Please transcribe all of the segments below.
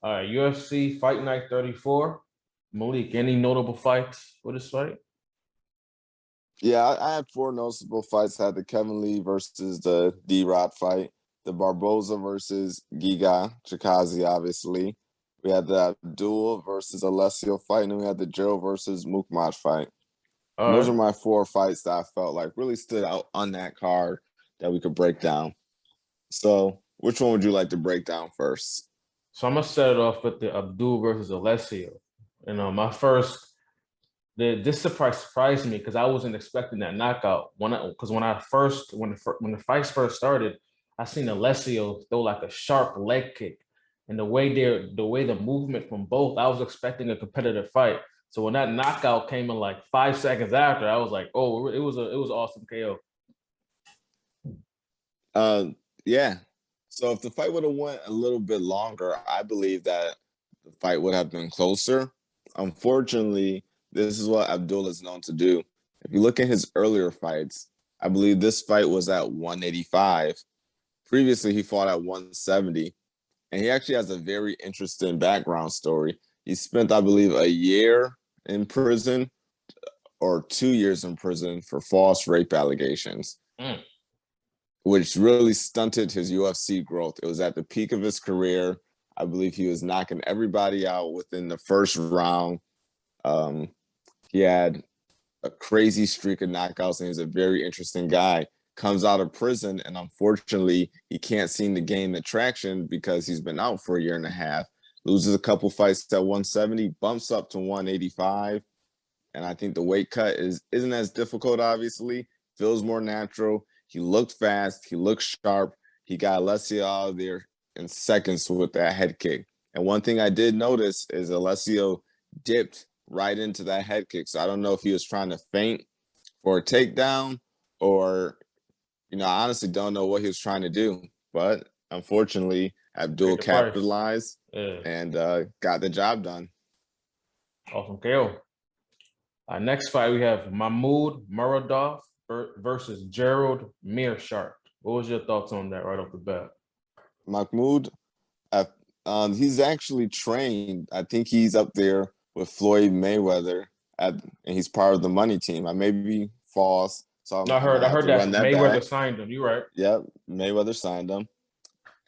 All right, UFC Fight Night 34. Malik, any notable fights for this fight? Yeah, I had four noticeable fights. I had the Kevin Lee versus the D-Rod fight, the Barboza versus Giga Chikazi, obviously. We had the Abdul versus Alessio fight, and then we had the Joe versus Mukmaj fight. And All those are right. my four fights that I felt like really stood out on that card that we could break down. So, which one would you like to break down first? So I'm gonna set it off with the Abdul versus Alessio. My first this surprised me because I wasn't expecting that knockout. When the fights first started, I seen Alessio throw like a sharp leg kick, and the movement from both, I was expecting a competitive fight. So when that knockout came in like 5 seconds after, I was like, oh, it was awesome KO. Uh, yeah. So if the fight would have went a little bit longer, I believe that the fight would have been closer. Unfortunately, this is what Abdul is known to do. If you look at his earlier fights, I believe this fight was at 185. Previously, he fought at 170. And he actually has a very interesting background story. He spent, I believe, a year in prison or 2 years in prison for false rape allegations, Mm. which really stunted his UFC growth. It was at the peak of his career. I believe he was knocking everybody out within the first round. He had a crazy streak of knockouts, and he's a very interesting guy. Comes out of prison, and unfortunately, he can't seem to gain the traction because he's been out for a year and a half. Loses a couple fights at 170, bumps up to 185, and I think the weight cut isn't as difficult. Obviously, feels more natural. He looked fast. He looked sharp. He got Alessio out of there in seconds with that head kick. And one thing I did notice is Alessio dipped right into that head kick. So I don't know if he was trying to feint for a takedown or, I honestly don't know what he was trying to do. But unfortunately, Paid Abdul the price. capitalized Yeah, and got the job done. awesome KO. Next fight, we have Mahmoud Muradov versus Gerald Meerschaert. What was your thoughts on that right off the bat? Mahmoud, he's actually trained. I think he's up there with Floyd Mayweather, and he's part of the money team. I may be false, so No, I might I have heard to run that that Mayweather back. signed him. You right? Yep, Mayweather signed him.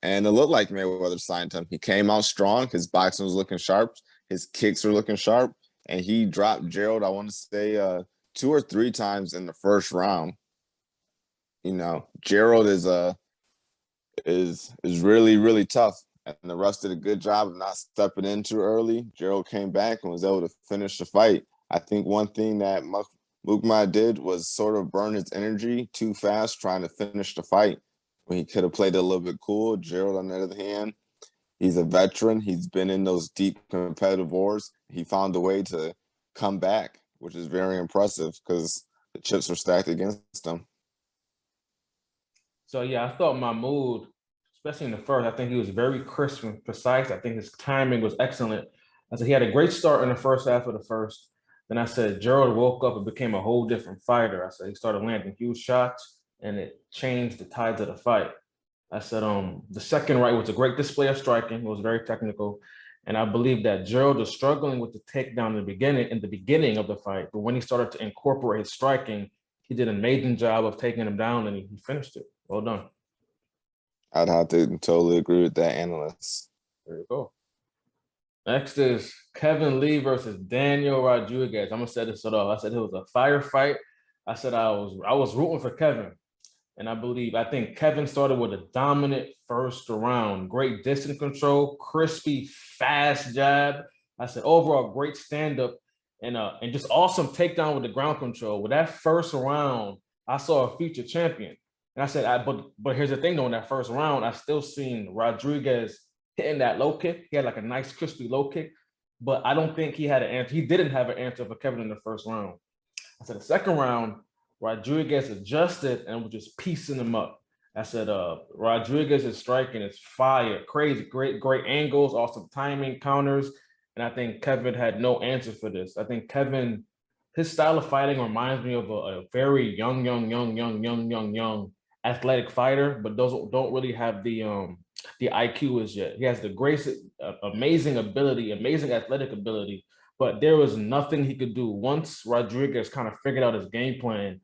And it looked like Mayweather signed him. He came out strong. His boxing was looking sharp. His kicks were looking sharp. And he dropped Gerald, I want to say, 2 or 3 times in the first round. Gerald is really, really tough. And the rest did a good job of not stepping in too early. Gerald came back and was able to finish the fight. I think one thing that Mukma did was sort of burn his energy too fast trying to finish the fight when he could have played it a little bit cool. Gerald, on the other hand, he's a veteran. He's been in those deep competitive wars. He found a way to come back, which is very impressive because the chips were stacked against him. So yeah, I thought Mahmoud, especially in the first, I think he was very crisp and precise. I think his timing was excellent. I said he had a great start in the first half of the first. Then I said Gerald woke up and became a whole different fighter. I said he started landing huge shots and it changed the tides of the fight. I said the second right was a great display of striking. It was very technical. And I believe that Gerald was struggling with the takedown in the beginning of the fight. But when he started to incorporate his striking, he did an amazing job of taking him down and he finished it. Well done. I'd have to totally agree with that analyst. There you go. Next is Kevin Lee versus Daniel Rodriguez. I'm gonna set this off. I said it was a firefight. I said I was rooting for Kevin. And I think Kevin started with a dominant first round. Great distance control, crispy, fast jab. I said overall great stand-up and just awesome takedown with the ground control. With that first round, I saw a future champion. And I said, but here's the thing though, in that first round, I still seen Rodriguez hitting that low kick. He had like a nice crispy low kick, but I don't think he had an answer. He didn't have an answer for Kevin in the first round. I said the second round, Rodriguez adjusted and was just piecing him up. I said, Rodriguez's striking is fire, crazy, great angles, awesome timing, counters. And I think Kevin had no answer for this. I think Kevin, his style of fighting reminds me of a very young athletic fighter, but those don't really have the IQ is yet. He has the grace, amazing ability, amazing athletic ability, but there was nothing he could do. Once Rodriguez kind of figured out his game plan,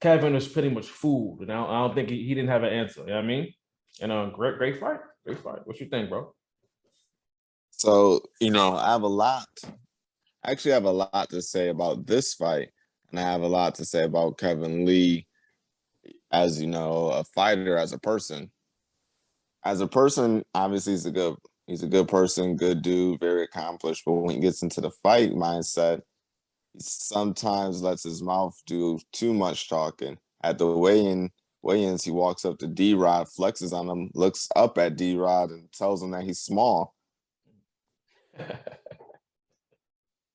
Kevin was pretty much fooled. And I don't think he didn't have an answer. You know what I mean? And great fight. Great fight. What you think, bro? So, I have a lot. I actually have a lot to say about this fight. And I have a lot to say about Kevin Lee as, a fighter, as a person. As a person, obviously he's a good person, good dude, very accomplished. But when he gets into the fight mindset, he sometimes lets his mouth do too much talking. At the weigh-ins, he walks up to D-Rod, flexes on him, looks up at D-Rod and tells him that he's small.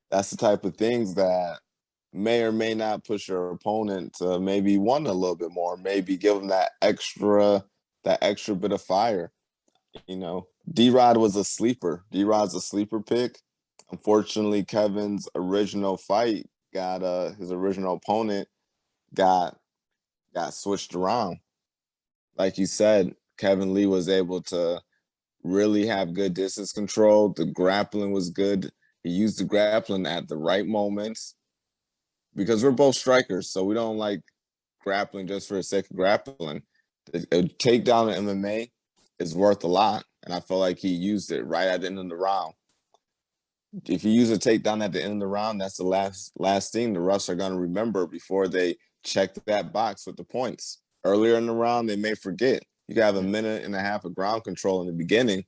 That's the type of things that may or may not push your opponent to maybe want a little bit more, maybe give him that extra bit of fire. D-Rod was a sleeper. D-Rod's a sleeper pick. Unfortunately, Kevin's original fight his original opponent got switched around. Like you said, Kevin Lee was able to really have good distance control. The grappling was good. He used the grappling at the right moments, because we're both strikers, so we don't like grappling just for the sake of grappling. A takedown in MMA is worth a lot, and I feel like he used it right at the end of the round. If you use a takedown at the end of the round, that's the last thing the refs are going to remember before they check that box with the points. Earlier in the round, they may forget. You can have a minute and a half of ground control in the beginning,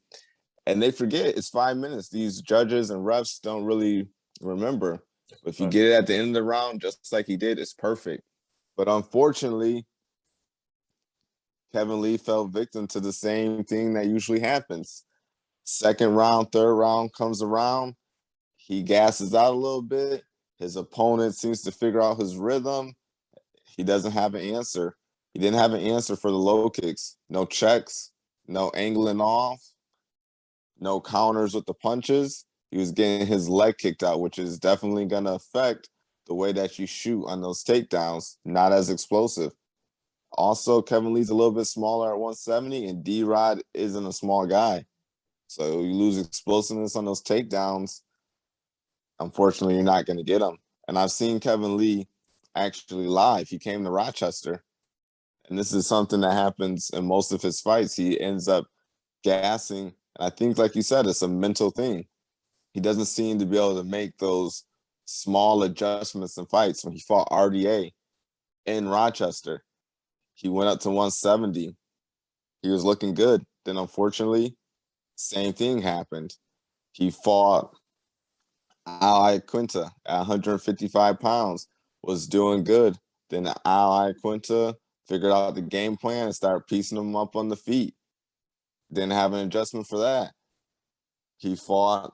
and they forget it's 5 minutes. These judges and refs don't really remember. If you get it at the end of the round, just like he did, it's perfect. But unfortunately, Kevin Lee fell victim to the same thing that usually happens. Second round, third round comes around. He gasses out a little bit. His opponent seems to figure out his rhythm. He doesn't have an answer. He didn't have an answer for the low kicks. No checks, no angling off, no counters with the punches. He was getting his leg kicked out, which is definitely going to affect the way that you shoot on those takedowns, not as explosive. Also, Kevin Lee's a little bit smaller at 170, and D-Rod isn't a small guy. So you lose explosiveness on those takedowns, unfortunately, you're not going to get him. And I've seen Kevin Lee actually live. He came to Rochester. And this is something that happens in most of his fights. He ends up gassing. And I think, like you said, it's a mental thing. He doesn't seem to be able to make those small adjustments in fights. When he fought RDA in Rochester, he went up to 170. He was looking good. Then, unfortunately, same thing happened. He fought Al Quinta at 155 pounds, was doing good. Then Al Quinta figured out the game plan and started piecing him up on the feet. Didn't have an adjustment for that. He fought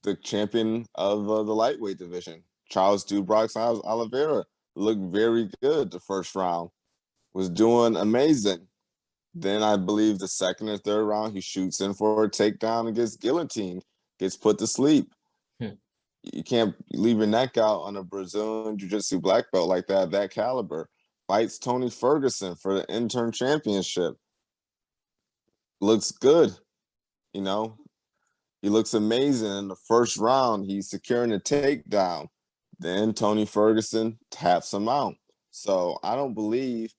the champion of the lightweight division, Charles Dubrox Oliveira. Looked very good the first round. Was doing amazing. Then I believe the second or third round, he shoots in for a takedown and gets guillotined, gets put to sleep. You can't leave your neck out on a Brazilian Jiu-Jitsu black belt like that caliber. Fights Tony Ferguson for the interim championship. Looks good, He looks amazing. In the first round, he's securing a takedown. Then Tony Ferguson taps him out. So I don't believe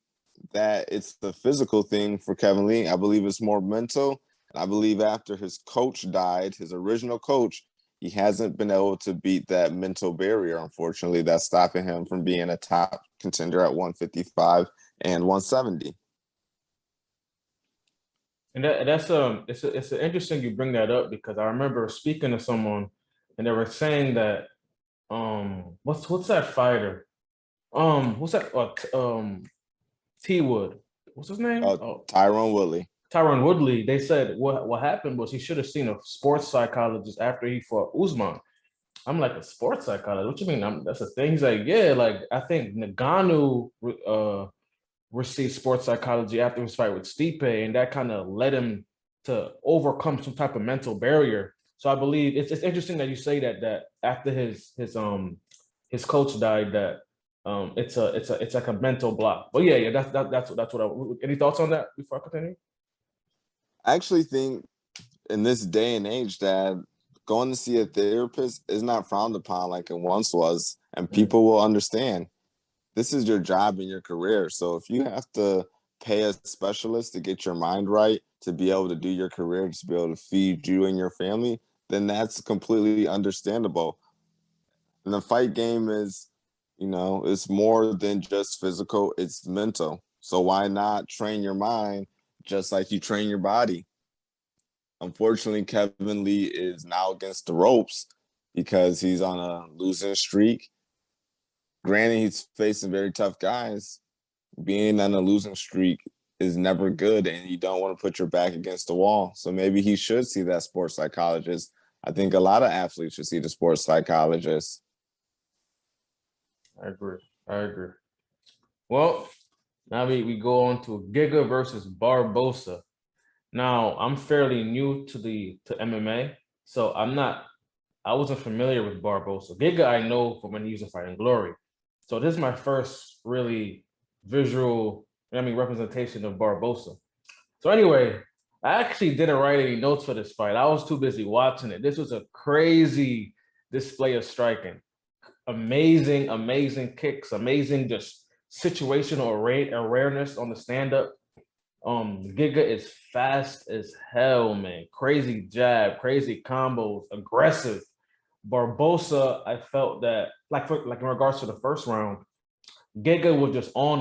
that it's the physical thing for Kevin Lee. I believe it's more mental. And I believe after his coach died, his original coach, he hasn't been able to beat that mental barrier, unfortunately, that's stopping him from being a top contender at 155 and 170. And it's interesting you bring that up, because I remember speaking to someone and they were saying that what's that fighter? What's that T Wood? What's his name? Tyron Woodley. Tyron Woodley. They said what happened was he should have seen a sports psychologist after he fought Usman. I'm like, a sports psychologist? What you mean? That's a thing. He's like, yeah, like I think Nagano received sports psychology after his fight with Stipe, and that kind of led him to overcome some type of mental barrier. So I believe it's interesting that you say that after his coach died, that it's like a mental block. But yeah, that's what I. Any thoughts on that before I continue? I actually think in this day and age that going to see a therapist is not frowned upon like it once was, and Mm. people will understand. This is your job and your career. So if you have to pay a specialist to get your mind right, to be able to do your career, to be able to feed you and your family, then that's completely understandable. And the fight game is, it's more than just physical, it's mental. So why not train your mind just like you train your body? Unfortunately, Kevin Lee is now against the ropes because he's on a losing streak. Granted, he's facing very tough guys. Being on a losing streak is never good, and you don't want to put your back against the wall. So maybe he should see that sports psychologist. I think a lot of athletes should see the sports psychologist. I agree. I agree. Well, now we go on to Giga versus Barbosa. Now, I'm fairly new to MMA, so I wasn't familiar with Barbosa. Giga I know from when he used to fight in Glory. So this is my first really visual, representation of Barbosa. So anyway, I actually didn't write any notes for this fight. I was too busy watching it. This was a crazy display of striking. Amazing, amazing kicks, amazing just situational awareness on the stand-up. Giga is fast as hell, man. Crazy jab, crazy combos, aggressive. Barbosa, I felt that like in regards to the first round, Giga was just on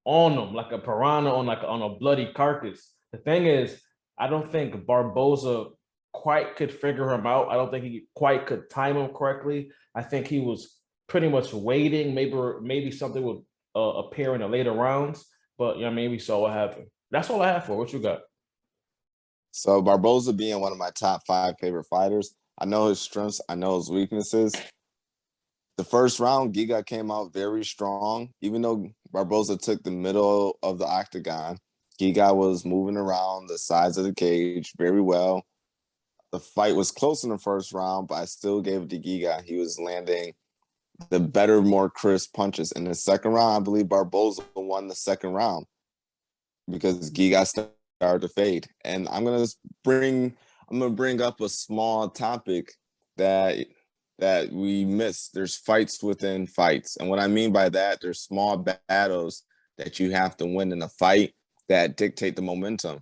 him like a piranha on a bloody carcass. The thing is, I don't think Barbosa quite could figure him out. I don't think he quite could time him correctly. I think he was pretty much waiting. Maybe something would appear in the later rounds, but maybe saw what happened. That's all I have for. What you got? So Barboza being one of my top 5 favorite fighters, I know his strengths, I know his weaknesses. The first round, Giga came out very strong. Even though Barboza took the middle of the octagon, Giga was moving around the sides of the cage very well. The fight was close in the first round, but I still gave it to Giga. He was landing the better, more crisp punches. In the second round, I believe Barboza won the second round because Giga started to fade. And I'm gonna bring up a small topic that we miss. There's fights within fights. And what I mean by that, there's small battles that you have to win in a fight that dictate the momentum.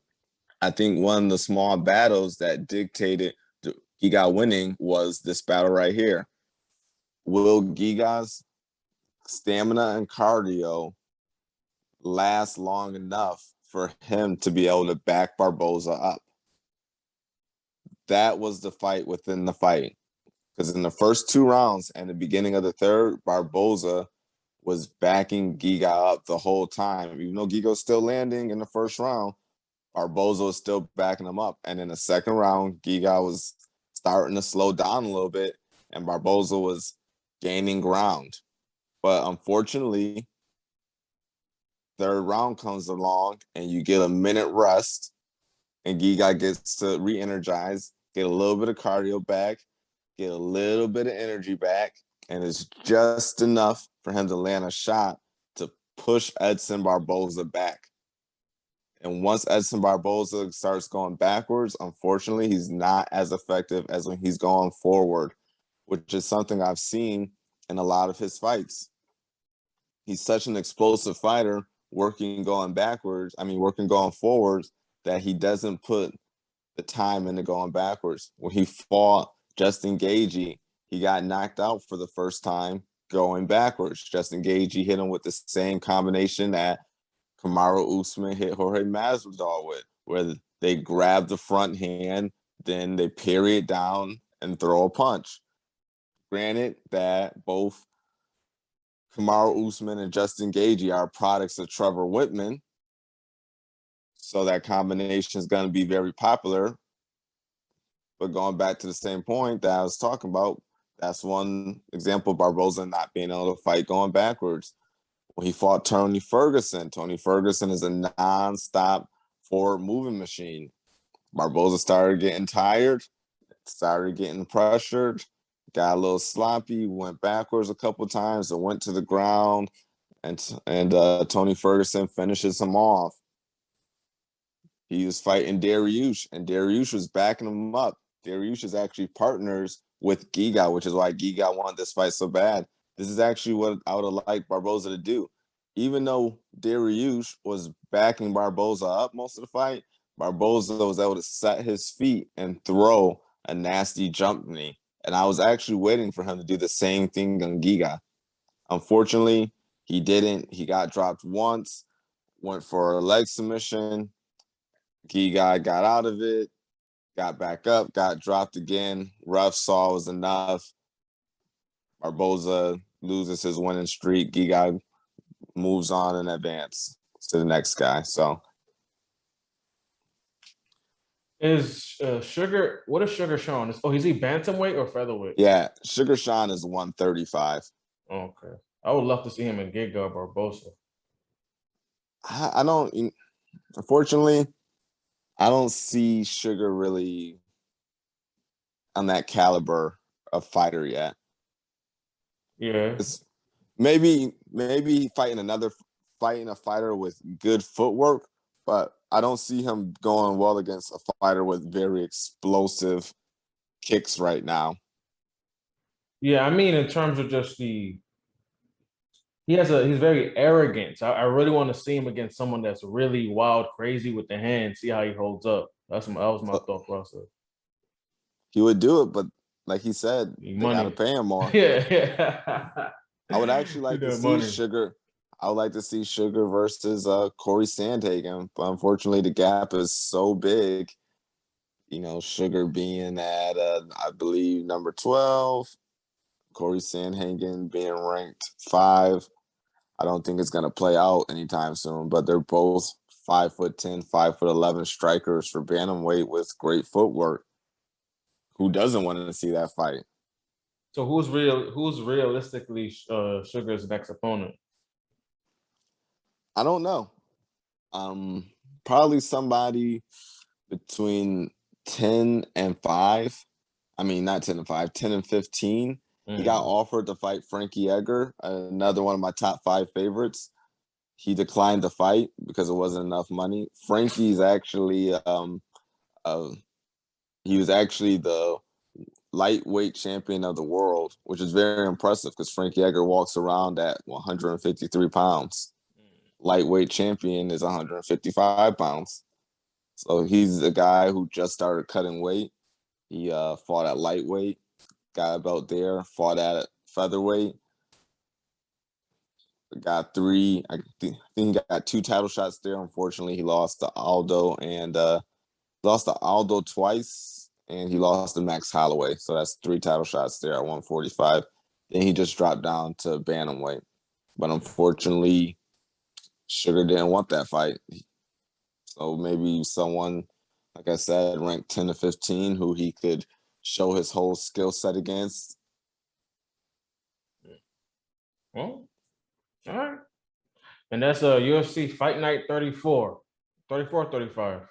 I think one of the small battles that dictated Giga winning was this battle right here. Will Giga's stamina and cardio last long enough for him to be able to back Barboza up? That was the fight within the fight. Because in the first 2 rounds and the beginning of the third, Barboza was backing Giga up the whole time. Even though Giga was still landing in the first round, Barboza was still backing him up. And in the second round, Giga was starting to slow down a little bit, and Barboza was gaining ground. But unfortunately, third round comes along, and you get a minute rest, and Giga gets to re-energize, get a little bit of cardio back, get a little bit of energy back, and it's just enough for him to land a shot to push Edson Barboza back. And once Edson Barboza starts going backwards, unfortunately, he's not as effective as when he's going forward, which is something I've seen in a lot of his fights. He's such an explosive fighter, working going forwards, that he doesn't put the time into going backwards. When he fought Justin Gaethje, he got knocked out for the first time going backwards. Justin Gaethje hit him with the same combination that Kamaru Usman hit Jorge Masvidal with, where they grab the front hand, then they parry it down and throw a punch. Granted that both Kamaru Usman and Justin Gaethje are products of Trevor Whitman, so that combination is going to be very popular. But going back to the same point that I was talking about, that's one example of Barboza not being able to fight going backwards. When he fought Tony Ferguson is a non-stop forward moving machine. Barboza started getting tired, started getting pressured, got a little sloppy, went backwards a couple times and went to the ground, and Tony Ferguson finishes him off. he was fighting Dariush, and Dariush was backing him up. Dariush is actually partners with Giga, which is why Giga wanted this fight so bad. This is actually what I would have liked Barboza to do. Even though Dariush was backing Barboza up most of the fight, Barboza was able to set his feet and throw a nasty jump knee. And I was actually waiting for him to do the same thing on Giga. Unfortunately, he didn't. He got dropped once, went for a leg submission. Giga got out of it, got back up, got dropped again. Ref saw it was enough. Barboza loses his winning streak. Giga moves on and advance to the next guy. So Is Sugar? What is Sugar Sean? Is he bantamweight or featherweight? yeah, Sugar Sean is 135. Okay, I would love to see him in Giga Barbosa. I don't. Unfortunately, I don't see Sugar really on that caliber of fighter yet. Yeah. It's maybe fighting a fighter with good footwork, but I don't see him going well against a fighter with very explosive kicks right now. Yeah, I mean, in terms of just he's very arrogant. So I really want to see him against someone that's really wild, crazy with the hand, see how he holds up. That was my thought process. He would do it, but like he said, they got to Money. pay him more. Yeah. I would actually like to see money. Sugar. I would like to see Sugar versus Corey Sandhagen, but unfortunately, the gap is so big. You know, Sugar being at I believe number 12, Corey Sandhagen being ranked 5. I don't think it's gonna play out anytime soon. But they're both 5'10", 5'11" strikers for bantamweight with great footwork. Who doesn't want to see that fight? So who's realistically Sugar's next opponent? I don't know. Probably somebody between 10 and 5. I mean, not 10 and 5, 10 and 15. He got offered to fight Frankie Edgar, another one of my top 5 favorites. He declined the fight because it wasn't enough money. Frankie's actually he was actually the lightweight champion of the world, which is very impressive because Frankie Edgar walks around at 153 pounds. Lightweight champion is 155 pounds. So he's a guy who just started cutting weight. He fought at lightweight, got a belt there, fought at featherweight. Got 3, I think he got 2 title shots there. Unfortunately, he lost to Aldo twice, and he lost to Max Holloway. So that's 3 title shots there at 145. Then he just dropped down to bantamweight. But unfortunately, Sugar didn't want that fight. So maybe someone, like I said, ranked 10 to 15, who he could show his whole skill set against. Well, all right. And that's a UFC Fight Night 34. 34, 35.